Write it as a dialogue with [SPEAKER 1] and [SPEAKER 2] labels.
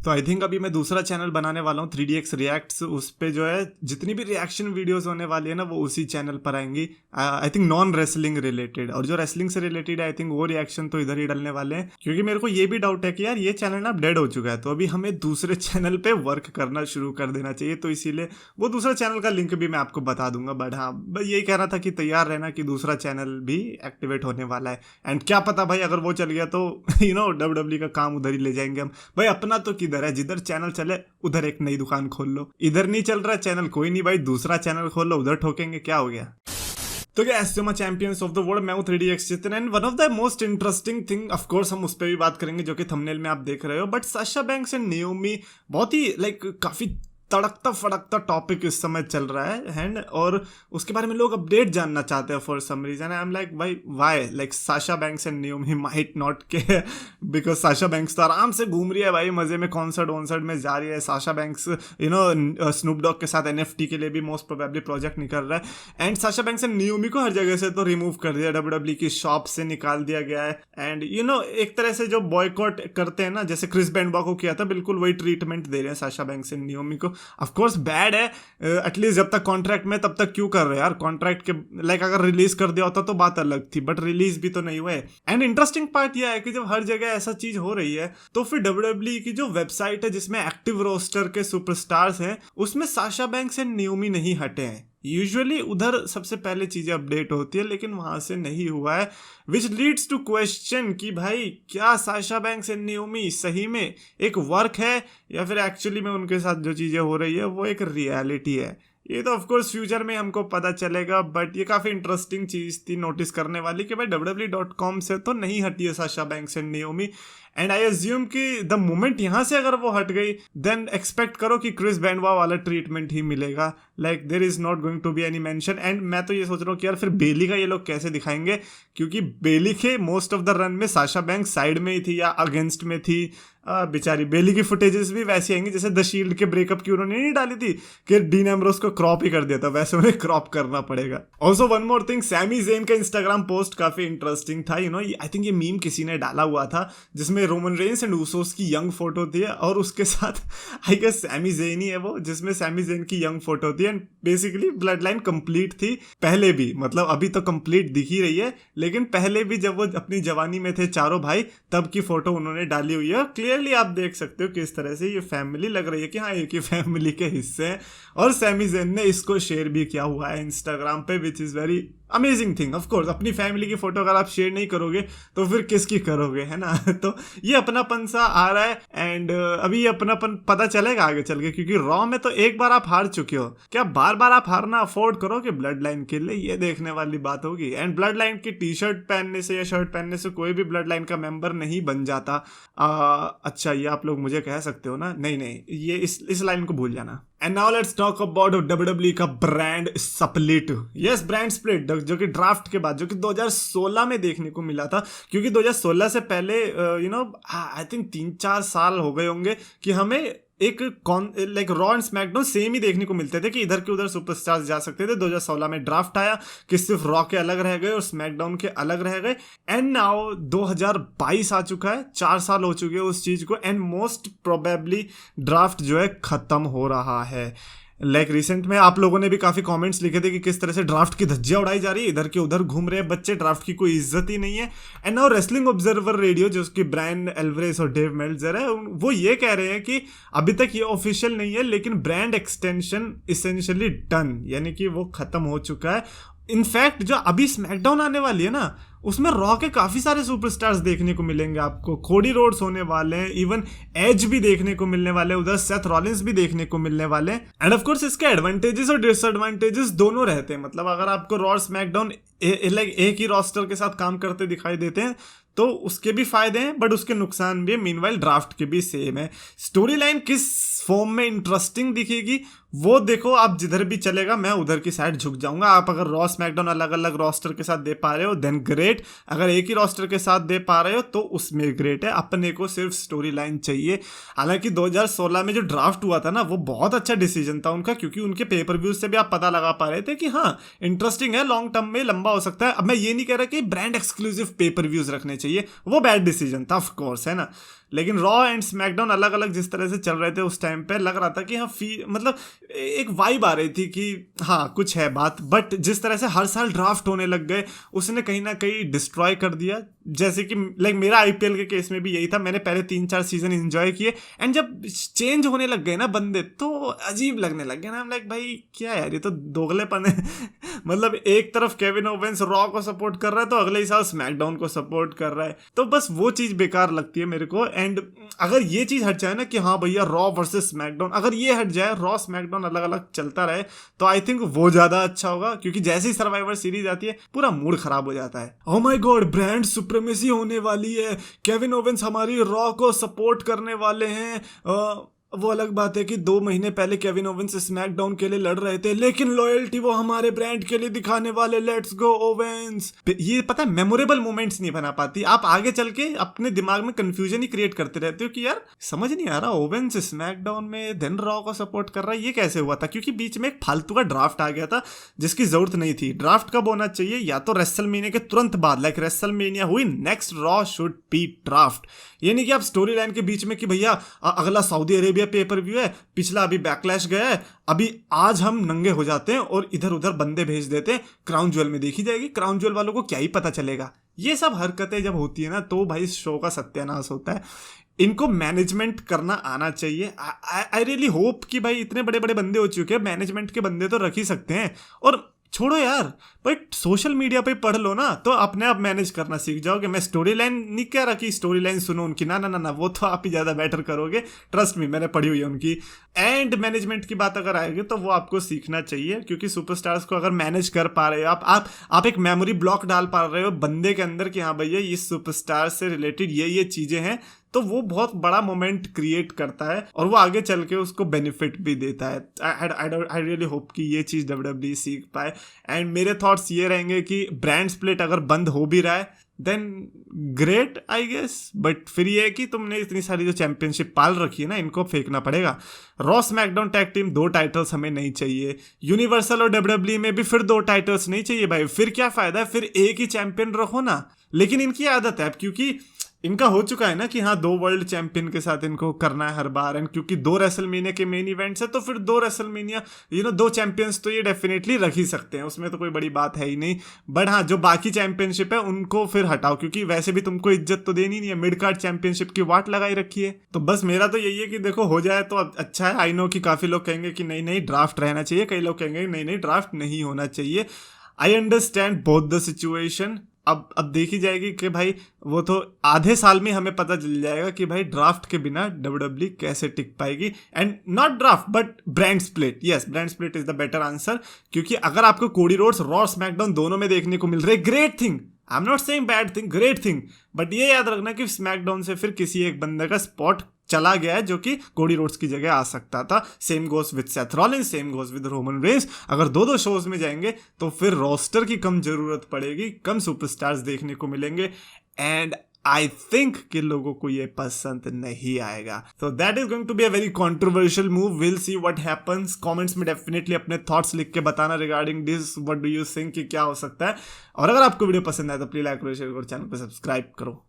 [SPEAKER 1] तो I think अभी मैं दूसरा चैनल बनाने वाला हूँ 3DX रिएक्ट्स। उस पे जो है जितनी भी रिएक्शन वीडियोस होने वाली है ना वो उसी चैनल पर आएंगी। I think non wrestling related, और जो रेसलिंग से रिलेटेड है आई थिंक वो रिएक्शन तो इधर ही डालने वाले हैं, क्योंकि मेरे को ये भी डाउट है कि यार ये चैनल ना डेड हो चुका है, तो अभी हमें दूसरे चैनल पे वर्क करना शुरू कर देना चाहिए। तो इसीलिए वो दूसरा चैनल का लिंक भी मैं आपको बता दूंगा। बट हाँ, यही कह रहा था कि तैयार रहना कि दूसरा चैनल भी एक्टिवेट होने वाला है। एंड क्या पता भाई अगर वो चल गया तो WWE का काम उधर ही ले जाएंगे हम। भाई अपना तो किधर है, जिधर चैनल चले उधर एक नई दुकान खोल लो। इधर नहीं चल रहा चैनल, कोई नहीं भाई, दूसरा चैनल खोल लो, उधर ठोकेंगे, क्या हो गया। तो क्या एस्टोमा चैंपियंस ऑफ द वर्ल्ड, मैं हूं 3DX Chetan. And one of the most interesting thing, of course हम उस पर भी बात करेंगे जो कि थंबनेल में आप देख रहे हो, but Sasha Banks and Naomi बहुत ही काफी तड़कता फड़कता टॉपिक इस समय चल रहा है एंड और उसके बारे में लोग अपडेट जानना चाहते हैं for some reason. I am like भाई why, like Sasha Banks and Naomi might not care, because Sasha Banks तो आराम से घूम रही है भाई, मजे में कॉन्सर्ट में जा रही है। साशा बैंक्स स्नूप डॉग के साथ NFT के लिए भी मोस्ट प्रोबेबली प्रोजेक्ट निकल रहा है। And Sasha Banks and Naomi को हर जगह से तो रिमूव कर दिया, WWE की शॉप से निकाल दिया गया है। एंड एक तरह से जो बॉयकॉट करते हैं ना, जैसे क्रिस बेनबा को किया था, बिल्कुल वही ट्रीटमेंट दे रहे हैं साशा बैंक्स एंड नाओमी को। ऑफ कोर्स बैड है, एटलीस्ट जब तक कॉन्ट्रैक्ट में तब तक क्यों कर रहे हैं यार, कॉन्ट्रैक्ट के अगर रिलीज कर दिया होता तो बात अलग थी, बट रिलीज भी तो नहीं हुए। एंड इंटरेस्टिंग पार्ट यह है कि जब हर जगह ऐसा चीज हो रही है तो फिर WWE की जो वेबसाइट है जिसमें एक्टिव रोस्टर के सुपरस्टार्स हैं उसमें साशा बैंक्स एंड नाओमी नहीं हटे हैं। यूजुअली उधर सबसे पहले चीजें अपडेट होती है, लेकिन वहां से नहीं हुआ है, विच लीड्स टू क्वेश्चन कि भाई क्या साशा बैंक्स एंड नाओमी सही में एक वर्क है या फिर एक्चुअली में उनके साथ जो चीजें हो रही है वो एक रियलिटी है। ये तो ऑफ कोर्स फ्यूचर में हमको पता चलेगा, बट ये काफी इंटरेस्टिंग चीज थी नोटिस करने वाली कि भाई WWE.com से तो नहीं हटी है Sasha Banks and Naomi. And I assume कि द मोमेंट यहाँ से अगर वो हट गई देन एक्सपेक्ट करो कि क्रिस बेनवा वाला ट्रीटमेंट ही मिलेगा, like there is not going to be any mention. And मैं तो ये सोच रहा हूँ कि यार फिर बेली का ये लोग कैसे दिखाएंगे, क्योंकि बेली के मोस्ट ऑफ द रन में साशा बैंक साइड में ही थी या अगेंस्ट में थी। बेचारी बेली की फुटेजेस भी वैसी आएंगी जैसे द शील्ड के ब्रेकअप की उन्होंने नहीं डाली थी कि डीन एम्ब्रोस को क्रॉप ही कर दिया था, वैसे उन्हें क्रॉप करना पड़ेगा। Also one more thing, Sami Zayn का इंस्टाग्राम पोस्ट काफी इंटरेस्टिंग था। आई थिंक ये मीम किसी ने डाला हुआ था जिसमें रोमन रेंस एंड ऊसोस की यंग फोटो थी और उसके साथ आई गेस सैमी ज़ेन ही है वो, जिसमें सैमी ज़ेन की यंग फोटो थी। And basically blood line complete थी पहले भी, मतलब अभी तो कंप्लीट दिख ही रही है, लेकिन पहले भी जब वो अपनी जवानी में थे चारों भाई तब की फोटो उन्होंने डाली हुई है। क्लियरली आप देख सकते हो किस तरह से ये फैमिली लग रही है कि हाँ एक ही फैमिली के हिस्से हैं। और सैमी ज़ेन ने इसको शेयर भी किया हुआ है इंस्टाग्राम पे, which is very amazing thing. Of course अपनी फैमिली की फोटो अगर आप शेयर नहीं करोगे तो फिर किसकी करोगे, है ना। तो ये अपनापन सा आ रहा है। एंड अभी ये अपनापन पता चलेगा आगे चल के, क्योंकि रॉ में तो एक बार आप हार चुके हो, क्या बार बार आप हारना अफोर्ड करोगे ब्लड लाइन के लिए, ये देखने वाली बात होगी। एंड ब्लड लाइन की टी शर्ट पहनने से या शर्ट पहनने से कोई भी ब्लड लाइन का मेंबर नहीं बन जाता। अच्छा ये आप लोग मुझे कह सकते हो ना, नहीं ये इस लाइन को भूल जाना। And now let's talk about WWE का brand split. Yes, brand split जो कि ड्राफ्ट के बाद, जो कि 2016 में देखने को मिला था, क्योंकि 2016 से पहले आई थिंक 3-4 साल हो गए होंगे कि हमें एक रॉ एंड स्मैकडाउन सेम ही देखने को मिलते थे कि इधर के उधर सुपरस्टार्स जा सकते थे। 2016 में ड्राफ्ट आया कि सिर्फ रॉ के अलग रह गए और स्मैकडाउन के अलग रह गए। एंड नाउ 2022 आ चुका है, 4 साल हो चुके हैं उस चीज को, एंड मोस्ट प्रोबेबली ड्राफ्ट जो है खत्म हो रहा है। रिसेंट में आप लोगों ने भी काफी कमेंट्स लिखे थे कि किस तरह से ड्राफ्ट की धज्जियां उड़ाई जा रही है, इधर के उधर घूम रहे हैं बच्चे, ड्राफ्ट की कोई इज्जत ही नहीं है। And now wrestling observer radio, जो उसकी ब्रायन एल्वरेज और डेव मेल्जर है, वो ये कह रहे हैं कि अभी तक ये ऑफिशियल नहीं है लेकिन ब्रांड एक्सटेंशन इसेंशियली डन, यानी कि वो खत्म हो चुका है। इनफैक्ट जो अभी स्मैकडाउन आने वाली है ना, उसमें रॉ के काफी सारे सुपरस्टार्स देखने को मिलेंगे आपको। कोडी रोड्स होने वाले हैं, इवन एज भी देखने को मिलने वाले हैं, उधर सेथ रॉलिंस भी देखने को मिलने वाले हैं। एंड ऑफ कोर्स इसके एडवांटेजेस और डिसएडवांटेजेस दोनों रहते हैं। मतलब अगर आपको रॉ स्मैकडाउन एक ही रोस्टर के साथ काम करते दिखाई देते हैं तो उसके भी फायदे हैं, बट उसके नुकसान भी है। मीनवाइल ड्राफ्ट के भी सेम है। स्टोरी लाइन किस फॉर्म में इंटरेस्टिंग दिखेगी वो देखो, आप जिधर भी चलेगा मैं उधर की साइड झुक जाऊंगा। आप अगर रॉ स्मैकडाउन अलग अलग रोस्टर के साथ दे पा रहे हो देन ग्रेट, अगर एक ही रोस्टर के साथ दे पा रहे हो तो उसमें ग्रेट है। अपने को सिर्फ स्टोरी लाइन चाहिए। हालांकि 2016 में जो ड्राफ्ट हुआ था ना, वो बहुत अच्छा डिसीजन था उनका, क्योंकि उनके पेपर व्यूज से भी आप पता लगा पा रहे थे कि हाँ इंटरेस्टिंग है, लॉन्ग टर्म में लंबा हो सकता है। अब मैं ये नहीं कह रहा कि ब्रांड एक्सक्लूसिव पेपर व्यूज रखने चाहिए, वो बैड डिसीजन था ऑफकोर्स, है ना। लेकिन रॉ एंड स्मैकडाउन अलग अलग जिस तरह से चल रहे थे उस टाइम पे, लग रहा था कि हाँ मतलब एक वाइब आ रही थी कि हाँ कुछ है बात। बट जिस तरह से हर साल ड्राफ्ट होने लग गए, उसने कहीं ना कहीं डिस्ट्रॉय कर दिया। जैसे कि लाइक मेरा आईपीएल के केस में भी यही था, मैंने पहले 3-4 सीजन एंजॉय किए, एंड जब चेंज होने लग गए ना बंदे तो अजीब लगने लग गए ना। लाइक भाई क्या यार, ये तो दोगलेपन है। मतलब एक तरफ केविन ओवेंस रॉ को सपोर्ट कर रहा है तो अगले ही साल स्मैकडाउन को सपोर्ट कर रहा है, तो बस वो चीज बेकार लगती है मेरे को। एंड अगर ये चीज हट जाए ना कि हाँ भैया रॉ वर्सेस स्मैकडाउन, अगर ये हट जाए, रॉ स्मैकडाउन अलग अलग चलता रहे, तो आई थिंक वो ज्यादा अच्छा होगा। क्योंकि जैसे ही सर्वाइवर सीरीज आती है पूरा मूड खराब हो जाता है। Oh my God, brand supremacy होने वाली है, केविन ओवेंस हमारी रॉ को सपोर्ट करने वाले हैं। वो अलग बात है कि 2 महीने पहले केविन ओवेंस स्मैकडाउन के लिए लड़ रहे थे, लेकिन लॉयल्टी वो हमारे ब्रांड के लिए दिखाने वाले, लेट्स गो ओवेंस। ये पता है मेमोरेबल मोमेंट्स नहीं बना पाती, आप आगे चल के अपने दिमाग में कंफ्यूजन ही क्रिएट करते रहते हो कि यार समझ नहीं आ रहा, ओवेंस स्मैकडाउन में देन रॉ को सपोर्ट कर रहा है, ये कैसे हुआ था। क्योंकि बीच में एक फालतू का ड्राफ्ट आ गया था जिसकी जरूरत नहीं थी। ड्राफ्ट कब होना चाहिए, या तो रेसलमेनिया के तुरंत बाद, लाइक रेसलमेनिया हुई next raw should be draft. ये नहीं कि आप स्टोरी लाइन के बीच में कि भैया अगला सऊदी अरेबिया पेपर व्यू है, पिछला अभी बैकलैश गया है, अभी आज हम नंगे हो जाते हैं और इधर उधर बंदे भेज देते हैं, क्राउन ज्वेल में देखी जाएगी। क्राउन ज्वेल वालों को क्या ही पता चलेगा। ये सब हरकतें जब होती है ना तो भाई शो का सत्यानाश होता है। इनको मैनेजमेंट करना आना चाहिए। आई रियली होप कि भाई इतने बड़े बड़े बंदे हो चुके हैं, मैनेजमेंट के बंदे तो रख ही सकते हैं। और छोड़ो यार, बट सोशल मीडिया पे पढ़ लो ना तो अपने आप मैनेज करना सीख जाओगे। मैं स्टोरी लाइन नहीं कह रहा कि स्टोरी लाइन सुनो उनकी, ना ना ना ना, वो तो आप ही ज़्यादा बेटर करोगे, ट्रस्ट मी, मैंने पढ़ी हुई है उनकी। एंड मैनेजमेंट की बात अगर आएगी तो वो आपको सीखना चाहिए, क्योंकि सुपरस्टार्स को अगर मैनेज कर पा रहे हो आप एक मेमोरी ब्लॉक डाल पा रहे हो बंदे के अंदर कि हाँ भैया इस सुपरस्टार से रिलेटेड ये चीज़ें हैं, तो वो बहुत बड़ा मोमेंट क्रिएट करता है और वो आगे चल के उसको बेनिफिट भी देता है। आई रियली होप कि ये चीज़ WWE सीख पाए। एंड मेरे थॉट्स ये रहेंगे कि ब्रांड स्प्लिट अगर बंद हो भी रहा है then great I guess, but फिर ये है कि तुमने इतनी सारी जो चैंपियनशिप पाल रखी है ना, इनको फेंकना पड़ेगा। Raw SmackDown tag team 2 titles हमें नहीं चाहिए। यूनिवर्सल और WWE में भी फिर 2 टाइटल्स नहीं चाहिए भाई, फिर क्या फायदा है, फिर एक ही चैंपियन रखो ना। लेकिन इनकी आदत है, क्योंकि इनका हो चुका है ना कि हाँ 2 वर्ल्ड चैंपियन के साथ इनको करना है हर बार। एंड क्योंकि 2 रेसलमेनिया के मेन इवेंट्स है तो फिर 2 रेसलमेनिया 2 चैंपियंस तो ये डेफिनेटली रख ही सकते हैं, उसमें तो कोई बड़ी बात है ही नहीं। बट हाँ जो बाकी चैंपियनशिप है उनको फिर हटाओ, क्योंकि वैसे भी तुमको इज्जत तो देनी नहीं है, मिड कार्ड चैंपियनशिप की वाट लगाई रखी है। तो बस मेरा तो यही है कि देखो हो जाए तो अच्छा है। आई नो कि काफ़ी लोग कहेंगे कि नहीं नहीं ड्राफ्ट रहना चाहिए, कई लोग कहेंगे नहीं नहीं ड्राफ्ट नहीं होना चाहिए। I understand both the situation. अब देखी जाएगी कि भाई वो तो आधे साल में हमें पता चल जाएगा कि भाई ड्राफ्ट के बिना WWE कैसे टिक पाएगी। And not draft but brand split, yes brand split is the better answer. क्योंकि अगर आपको कोडी रोड्स रॉ स्मैकडाउन दोनों में देखने को मिल रहे, great thing, I am not saying bad thing, great thing. But ये याद रखना कि स्मैकडाउन से फिर किसी एक बंदे का स्पॉट चला गया है जो कि कोडी रोड्स की जगह आ सकता था। Same goes with Seth Rollins, same goes with Roman Reigns. अगर 2 शोज में जाएंगे तो फिर रोस्टर की कम जरूरत पड़ेगी, कम सुपरस्टार्स देखने को मिलेंगे। एंड आई थिंक कि लोगों को ये पसंद नहीं आएगा। तो that is going to be a very controversial move, will see what happens. Comments में डेफिनेटली अपने थॉट्स लिख के बताना regarding this, what do you think कि क्या हो सकता है। और अगर आपको वीडियो पसंद आए तो प्लीज लाइक करो, शेयर करो, चैनल को सब्सक्राइब करो।